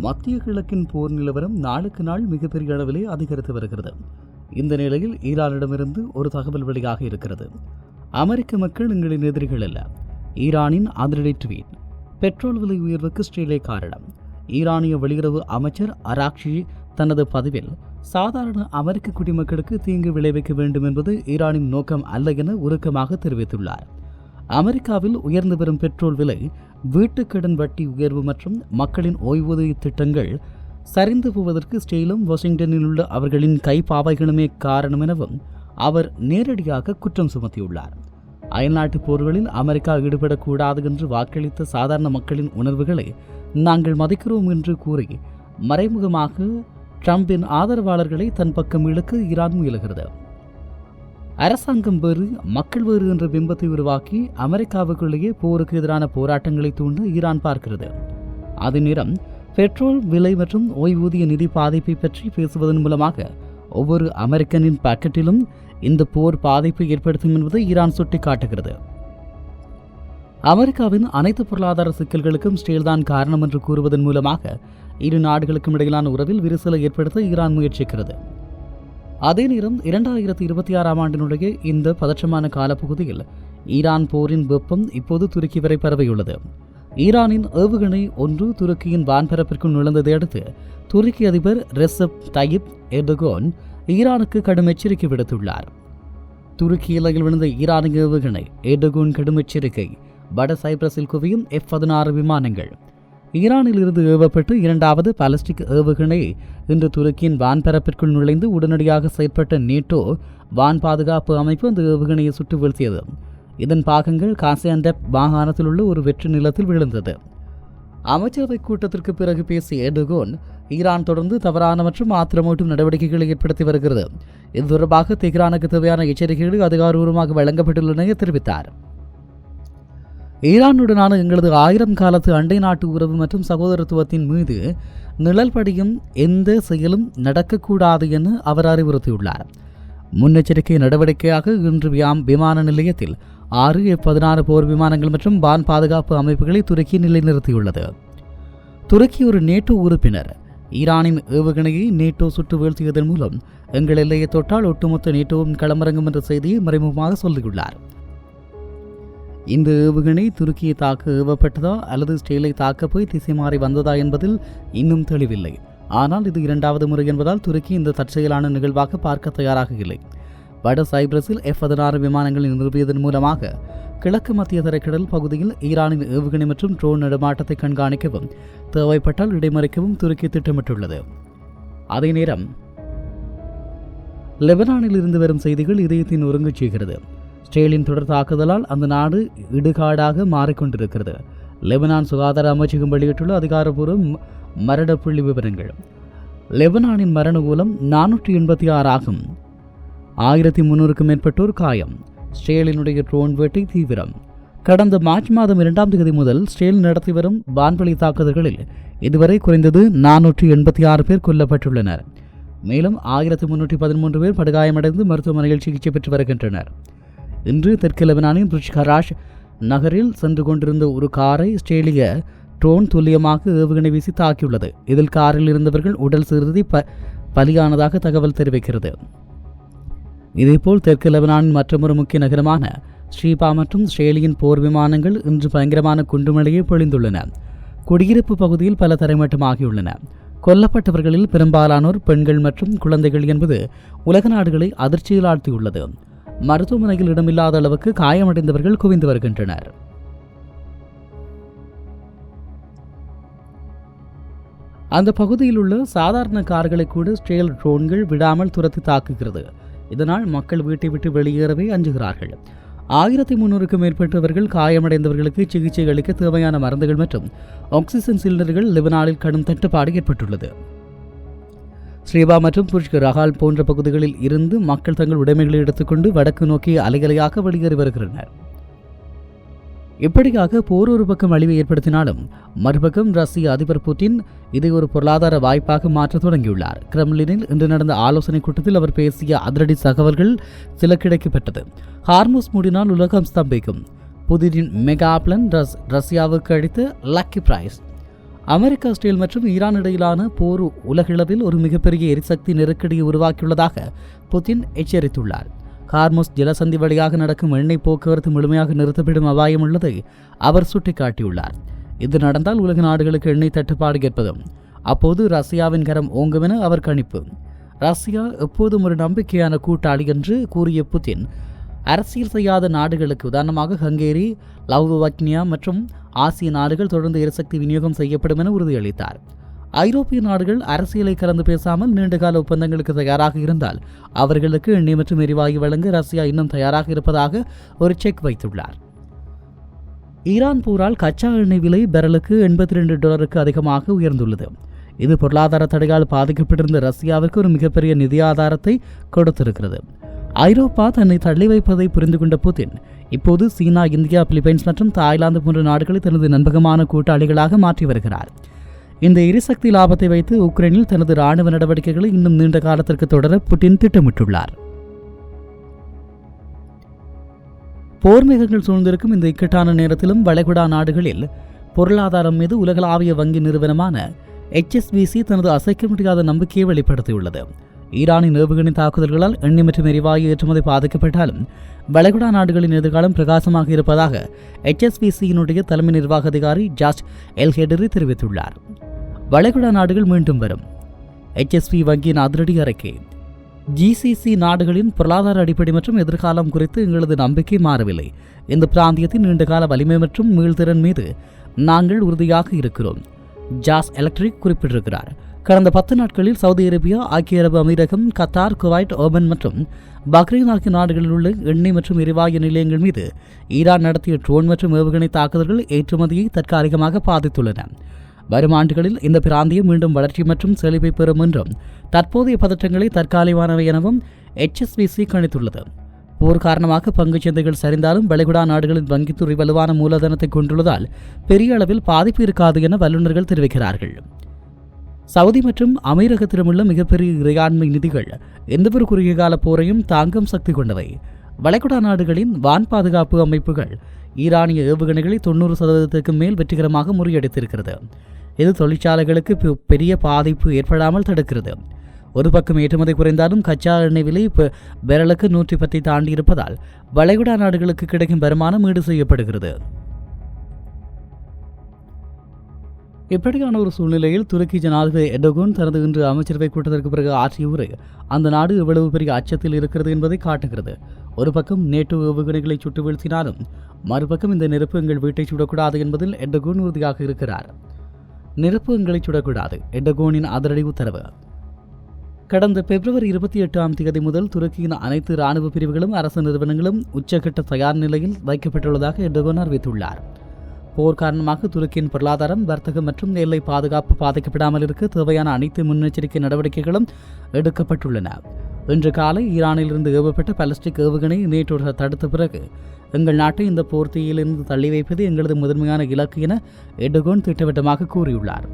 மத்திய கிழக்கின் போர் நிலவரம் நாளுக்கு நாள் மிகப்பெரிய அளவிலே அதிகரித்து வருகிறது. இந்த நிலையில் ஈரானிடமிருந்து ஒரு தகவல் வெளியாக இருக்கிறது. அமெரிக்க மக்கள் எங்களின் எதிரிகள் அல்ல. ஈரானின் அதிரடி ட்வீட். பெட்ரோல் விலை உயர்வுக்கு இஸ்ரேலே காரணம். ஈரானிய வெளியுறவு அமைச்சர் அராக்ஷி தனது பதிவில் சாதாரண அமெரிக்க குடிமக்களுக்கு தீங்கு விளைவிக்க வேண்டும் என்பது ஈரானின் நோக்கம் அல்ல என உருக்கமாக தெரிவித்துள்ளார். அமெரிக்காவில் உயர்ந்து வரும் பெட்ரோல் விலை, வீட்டுக்கடன் வட்டி உயர்வு மற்றும் மக்களின் ஓய்வூதிய திட்டங்கள் சரிந்து போவதற்கு இஸ்ரேலும் வாஷிங்டனில் உள்ள அவர்களின் கைப்பாவைகளுமே காரணம் எனவும் அவர் நேரடியாக குற்றம் சுமத்தியுள்ளார். அயல்நாட்டு போர்களில் அமெரிக்கா ஈடுபடக்கூடாது என்று வாக்களித்த சாதாரண மக்களின் உணர்வுகளை நாங்கள் மதிக்கிறோம் என்று கூறி மறைமுகமாக ட்ரம்பின் ஆதரவாளர்களை தன் பக்கம் இழுக்க ஈரான் முயலுகிறது. அரசாங்கம் வேறு மக்கள் வேறு என்ற பிம்பத்தை உருவாக்கி அமெரிக்காவுக்குள்ளேயே போருக்கு எதிரான போராட்டங்களை தூண்ட ஈரான் பார்க்கிறது. அதே நேரம் பெட்ரோல் விலை மற்றும் ஓய்வூதிய நிதி பாதிப்பை பற்றி பேசுவதன் மூலமாக ஒவ்வொரு அமெரிக்கனின் பாக்கெட்டிலும் இந்த போர் பாதிப்பை ஏற்படுத்தும் என்பதை ஈரான் சுட்டிக்காட்டுகிறது. அமெரிக்காவின் அனைத்து பொருளாதார சிக்கல்களுக்கும் இஸ்ரேல்தான் காரணம் என்று கூறுவதன் மூலமாக இரு நாடுகளுக்கும் இடையிலான உறவில் விரிசலை ஏற்படுத்த ஈரான் முயற்சிக்கிறது. அதே நேரம் 2026 ஆண்டினுடைய இந்த பதற்றமான காலப்பகுதியில் ஈரான் போரின் வெப்பம் இப்போது துருக்கி வரை பரவியுள்ளது. ஈரானின் ஏவுகணை ஒன்று துருக்கியின் வான்பரப்பிற்குள் நுழைந்ததை அடுத்து துருக்கி அதிபர் ரெசப் தயிப் எர்டோகன் ஈரானுக்கு கடும் எச்சரிக்கை விடுத்துள்ளார். துருக்கி எல்லையில் விழுந்த ஈரானிய ஏவுகணை எர்டோகன் கடும் எச்சரிக்கை. வட சைப்ரஸில் குவியும் F-16 விமானங்கள். ஈரானில் இருந்து ஏவப்பட்டு இரண்டாவது பாலிஸ்டிக் ஏவுகணை இன்று துருக்கியின் வான்பரப்பிற்குள் நுழைந்து உடனடியாக செயற்பட்ட நேட்டோ வான் பாதுகாப்பு அமைப்பு அந்த ஏவுகணையை சுட்டு வீழ்த்தியது. இதன் பாகங்கள் காசியாண்டப் மாகாணத்தில் உள்ள ஒரு வெற்று நிலத்தில் விழுந்தது. அமைச்சரவை கூட்டத்திற்கு பிறகு பேசிய எர்டோகன் ஈரான் தொடர்ந்து தவறான மற்றும் ஆத்திரமூட்டும் நடவடிக்கைகளை ஏற்படுத்தி வருகிறது. இது தொடர்பாக தெஹ்ரானுக்கு தேவையான எச்சரிக்கைகள் அதிகாரப்பூர்வமாக வழங்கப்பட்டுள்ளன என தெரிவித்தார். ஈரானுடனான எங்களது 1000 காலத்து அண்டை நாட்டு உறவு மற்றும் சகோதரத்துவத்தின் மீது நிழல் படியும் எந்த செயலும் நடக்கக்கூடாது என அவர் அறிவுறுத்தியுள்ளார். முன்னெச்சரிக்கை நடவடிக்கையாக இன்று விமான நிலையத்தில் 6 F-16 போர் விமானங்கள் மற்றும் வான் பாதுகாப்பு அமைப்புகளை துருக்கி நிலைநிறுத்தியுள்ளது. துருக்கி ஒரு நேட்டோ உறுப்பினர். ஈரானின் ஏவுகணையை நேட்டோ சுட்டு வீழ்த்தியதன் மூலம் எங்கள் எல்லையை தொட்டால் ஒட்டுமொத்த நேட்டோவும் களமிறங்கும் என்ற செய்தியை மறைமுகமாக சொல்லியுள்ளார். இந்த ஏவுகணை துருக்கியை தாக்க ஏவப்பட்டதா அல்லது இஸ்ரேலை தாக்க போய் திசை மாறி வந்ததா என்பதில் இன்னும் தெளிவில்லை. ஆனால் இது 2வது முறை என்பதால் துருக்கி இந்த தற்செயலான நிகழ்வாக பார்க்க தயாராக இல்லை. வட சைப்ரஸில் F-16 விமானங்களை நிறுவியதன் மூலமாக கிழக்கு மத்திய தரைக்கடல் பகுதியில் ஈரானின் ஏவுகணை மற்றும் ட்ரோன் நடமாட்டத்தை கண்காணிக்கவும் தேவைப்பட்டால் இடைமறிக்கவும் துருக்கி திட்டமிட்டுள்ளது. அதே நேரம் லெபனானில் இருந்து வரும் செய்திகள் இதயத்தின் ஒருங்கு செய்கிறது. இஸ்ரேலின் தொடர் தாக்குதலால் அந்த நாடு இடுகாடாக மாறிக்கொண்டிருக்கிறது. லெபனான் சுகாதார அமைச்சகம் வெளியிட்டுள்ள அதிகாரப்பூர்வ மரண புள்ளி விவரங்கள். லெபனானின் மரண ஊலம் 486 ஆகும். 1300க்கும் மேற்பட்டோர் காயம். இஸ்ரேலினுடைய ட்ரோன் வேட்டை தீவிரம். கடந்த மார்ச் மாதம் 2ஆம் தேதி முதல் இஸ்ரேல் நடத்தி வரும் வான்வழி தாக்குதல்களில் இதுவரை குறைந்தது 486 பேர் கொல்லப்பட்டுள்ளனர். மேலும் 1313 பேர் படுகாயமடைந்து மருத்துவமனையில் சிகிச்சை பெற்று வருகின்றனர். இன்று தெற்கு லெபனானின் புர்ஜ் கராஷ் நகரில் சென்று கொண்டிருந்த ஒரு காரை இஸ்ரேலிய ட்ரோன் துல்லியமாக ஏவுகணை வீசி தாக்கியுள்ளது. இதில் காரில் இருந்தவர்கள் உடல் சிறுதி பலியானதாக தகவல் தெரிவிக்கிறது. இதேபோல் தெற்கு லெபனானின் மற்றொரு முக்கிய நகரமான ஸ்ரீபா மற்றும் இஸ்ரேலியின் போர் விமானங்கள் இன்று பயங்கரமான குண்டுமழையை பொழிந்துள்ளன. குடியிருப்பு பகுதியில் பல தரைமட்டமாகியுள்ளன. கொல்லப்பட்டவர்களில் பெரும்பாலானோர் பெண்கள் மற்றும் குழந்தைகள் என்பது உலக நாடுகளை அதிர்ச்சியில் ஆழ்த்தியுள்ளது. மருத்துவமனையில் இடமில்லாத அளவுக்கு காயமடைந்தவர்கள் குவிந்து வருகின்றனர். அந்த பகுதியில் உள்ள சாதாரண கார்களை கூட இஸ்ரேல் ட்ரோன்கள் விடாமல் துரத்தி தாக்குகிறது. இதனால் மக்கள் வீட்டை விட்டு வெளியேறவே அஞ்சுகிறார்கள். 1300க்கும் மேற்பட்டவர்கள் காயமடைந்தவர்களுக்கு சிகிச்சை அளிக்க தேவையான மருந்துகள் மற்றும் ஆக்சிஜன் சிலிண்டர்கள் லெபனானில் கடும் தட்டுப்பாடு ஏற்பட்டுள்ளது. ஸ்ரீபா மற்றும் புர்ஜ் ரஹால் போன்ற பகுதிகளில் இருந்து மக்கள் தங்கள் உடைமைகளை எடுத்துக்கொண்டு வடக்கு நோக்கி அலைகளையாக வெளியேறி வருகின்றனர். இப்படியாக போர் ஒரு பக்கம் அழிவை ஏற்படுத்தினாலும் மறுபக்கம் ரஷ்ய அதிபர் புட்டின் இதை ஒரு பொருளாதார வாய்ப்பாக மாற்ற தொடங்கியுள்ளார். கிரெம்லினில் இன்று நடந்த ஆலோசனை கூட்டத்தில் அவர் பேசிய அதிரடி தகவல்கள் சில கிடைக்கப்பட்டது. ஹார்முஸ் மூடினால் உலகம் ஸ்தம்பிக்கும். புதினின் மெகா பிளான் ரஷ்யாவுக்கு அளித்த லக்கி பிரைஸ். அமெரிக்கா, இஸ்ரேல் மற்றும் ஈரான் இடையிலான போர் உலகளவில் ஒரு மிகப்பெரிய எரிசக்தி நெருக்கடியை உருவாக்கியுள்ளதாக புதின் எச்சரித்துள்ளார். ஹார்முஸ் ஜலசந்தி வழியாக நடக்கும் எண்ணெய் போக்குவரத்து முழுமையாக நிறுத்தப்படும் அபாயம் உள்ளதை அவர் சுட்டிக்காட்டியுள்ளார். இது நடந்தால் உலக நாடுகளுக்கு எண்ணெய் தட்டுப்பாடு ஏற்படும். அப்போது ரஷ்யாவின் கரம் ஓங்கும் என அவர் கணிப்பு. ரஷ்யா எப்போதும் ஒரு நம்பிக்கையான கூட்டாளி என்று கூறிய புதின், அரசியல் செய்யாத நாடுகளுக்கு உதாரணமாக ஹங்கேரி, லவ்வாக்னியா மற்றும் ஆசிய நாடுகள் தொடர்ந்து எரிசக்தி விநியோகம் செய்யப்படும் என உறுதியளித்தார். ஐரோப்பிய நாடுகள் அரசியலை கலந்து பேசாமல் நீண்டகால ஒப்பந்தங்களுக்கு தயாராக இருந்தால் அவர்களுக்கு எண்ணெய் மற்றும் எரிவாயு வழங்க ரஷ்யா இன்னும் தயாராக இருப்பதாக ஒரு செக் வைத்துள்ளார். ஈரான் போரால் கச்சா எண்ணெய் விலை பேரலுக்கு $82 அதிகமாக உயர்ந்துள்ளது. இது பொருளாதார தடையால் பாதிக்கப்பட்டிருந்த ரஷ்யாவிற்கு ஒரு மிகப்பெரிய நிதி ஆதாரத்தை கொடுத்திருக்கிறது. ஐரோப்பா தன்னை தள்ளி வைப்பதை புரிந்து கொண்ட புதின் இப்போது சீனா, இந்தியா, பிலிப்பைன்ஸ் மற்றும் தாய்லாந்து போன்ற நாடுகளை தனது நம்பகமான கூட்டாளிகளாக மாற்றி வருகிறார். இந்த எரிசக்தி லாபத்தை வைத்து உக்ரைனில் தனது ராணுவ நடவடிக்கைகளை இன்னும் நீண்ட காலத்திற்கு தொடர புட்டின் திட்டமிட்டுள்ளார். போர் மேகங்கள் சூழ்ந்திருக்கும் இந்த இக்கட்டான நேரத்திலும் வளைகுடா நாடுகளில் பொருளாதாரம் மீது உலகளாவிய வங்கி நிறுவனமான HSBC தனது அசைக்க முடியாத நம்பிக்கையை வெளிப்படுத்தியுள்ளது. ஈரானின் ஏவுகணை தாக்குதல்களால் எண்ணெய் மற்றும் எரிவாயு ஏற்றுமதி பாதிக்கப்பட்டாலும் வளைகுடா நாடுகளின் எதிர்காலம் பிரகாசமாக இருப்பதாக HSBCயினுடைய தலைமை நிர்வாக அதிகாரி ஜார்ஜ் எல்ஹெடரி தெரிவித்துள்ளார். வளைகுடா நாடுகள் மீண்டும் வரும். HSB வங்கியின் அதிரடி அறிக்கை. GCC நாடுகளின் பொருளாதார அடிப்படை மற்றும் எதிர்காலம் குறித்து எங்களது நம்பிக்கை மாறவில்லை. இந்த பிராந்தியத்தின் நீண்டகால வலிமை மற்றும் மீள்திறன் மீது நாங்கள் உறுதியாக இருக்கிறோம், ஜாஸ் எலக்ட்ரிக் குறிப்பிட்டிருக்கிறார். கடந்த 10 நாட்களில் சவுதி அரேபியா, ஐக்கிய அரபு அமீரகம், கத்தார், குவைட், ஓமன் மற்றும் பக்ரைன் ஆகிய நாடுகளில் உள்ள எண்ணெய் மற்றும் எரிவாயு நிலையங்கள் மீது ஈரான் நடத்திய ட்ரோன் மற்றும் ஏவுகணை தாக்குதல்கள் ஏற்றுமதியை தற்காலிகமாக பாதித்துள்ளன. வரும் ஆண்டுகளில் இந்த பிராந்தியம் மீண்டும் வளர்ச்சி மற்றும் செழிப்பை பெறும் என்றும் தற்போதைய பதற்றங்களை தற்காலிகமானவை எனவும் HSBC கணித்துள்ளது. போர் காரணமாக பங்குச் சந்தைகள் சரிந்தாலும் வளைகுடா நாடுகளின் வங்கித்துறை வலுவான மூலதனத்தை கொண்டுள்ளதால் பெரிய அளவில் பாதிப்பு இருக்காது என வல்லுநர்கள் தெரிவிக்கிறார்கள். சவுதி மற்றும் அமீரகத்திடமுள்ள மிகப்பெரிய இறையாண்மை நிதிகள் எந்தவொரு குறுகிய கால போரையும் தாங்கும் சக்தி கொண்டவை. வளைகுடா நாடுகளின் வான் பாதுகாப்பு அமைப்புகள் ஈரானிய ஏவுகணைகளை 90% மேல் வெற்றிகரமாக முறியடித்திருக்கிறது. இது தொழிற்சாலைகளுக்கு பெரிய பாதிப்பு ஏற்படாமல் தடுக்கிறது. ஒரு பக்கம் ஏற்றுமதி குறைந்தாலும் கச்சா எண்ணெய் விலை பேரலுக்கு 110 தாண்டி இருப்பதால் வளைகுடா நாடுகளுக்கு கிடைக்கும் வருமானம் ஈடு செய்யப்படுகிறது. இப்படியான ஒரு சூழ்நிலையில் துருக்கி ஜனாதிபதி எர்டோகன் தனது இன்று அமைச்சரவை கூட்டத்திற்கு பிறகு ஆற்றிய உரை அந்த நாடு எவ்வளவு பெரிய அச்சத்தில் இருக்கிறது என்பதை காட்டுகிறது. ஒரு பக்கம் நேட்டோ ஏவுகணைகளை சுட்டு வீழ்த்தினாலும் மறுபக்கம் இந்த நெருப்பு எங்கள் வீட்டை சுடக்கூடாது என்பதில் எர்டோகன் உறுதியாக இருக்கிறார். நெருப்பு எங்களை சுடக்கூடாது, எர்டோகனின் அதிரடி உத்தரவு. கடந்த பிப்ரவரி 28 முதல் துருக்கியின் அனைத்து இராணுவ பிரிவுகளும் அரசு நிறுவனங்களும் உச்சகட்ட தயார் நிலையில் வைக்கப்பட்டுள்ளதாக எர்டோகன் அறிவித்துள்ளார். போர் காரணமாக துருக்கியின் பொருளாதாரம், வர்த்தகம் மற்றும் எல்லை பாதுகாப்பு பாதிக்கப்படாமல் இருக்க தேவையான அனைத்து முன்னெச்சரிக்கை நடவடிக்கைகளும் எடுக்கப்பட்டுள்ளன. இன்று காலை ஈரானிலிருந்து ஏவப்பட்ட பாலிஸ்டிக் ஏவுகணை நேட்டோ தடுத்த பிறகு எங்கள் நாட்டை இந்த போர்த்தியிலிருந்து தள்ளி வைப்பது எங்களது முதன்மையான இலக்கு என எர்டோகன் திட்டவட்டமாக கூறியுள்ளார்.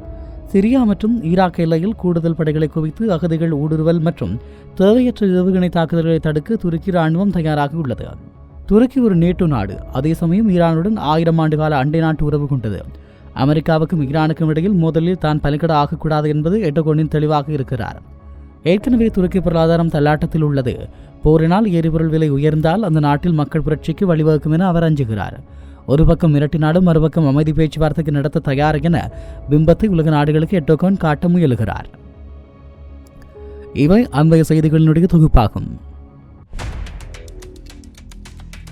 சிரியா மற்றும் ஈராக் எல்லையில் கூடுதல் படைகளை குவித்து அகதிகள் ஊடுருவல் மற்றும் தேவையற்ற ஏவுகணை தாக்குதல்களை தடுக்க துருக்கி ராணுவம் தயாராக உள்ளது. துருக்கி ஒரு நேட்டோ நாடு, அதே சமயம் ஈரானுடன் 1000 ஆண்டு கால அண்டை நாட்டு உறவு கொண்டது. அமெரிக்காவுக்கும் ஈரானுக்கும் இடையில் மோதலில் தான் பலிக்கட ஆகக்கூடாது என்பது எர்டோகனின் தெளிவாக இருக்கிறார். ஏற்கனவே துருக்கி பொருளாதாரம் தள்ளாட்டத்தில் உள்ளது. போரினால் எரிபொருள் விலை உயர்ந்தால் அந்த நாட்டில் மக்கள் புரட்சிக்கு வழிவகுக்கும் என அவர் அஞ்சுகிறார். ஒரு பக்கம் மிரட்டினாலும் மறுபக்கம் அமைதி பேச்சுவார்த்தைக்கு நடத்த தயார் என பிம்பத்தை உலக நாடுகளுக்கு எர்டோகன் காட்ட முயலுகிறார். இவை அன்றைய செய்திகளினுடைய தொகுப்பாகும்.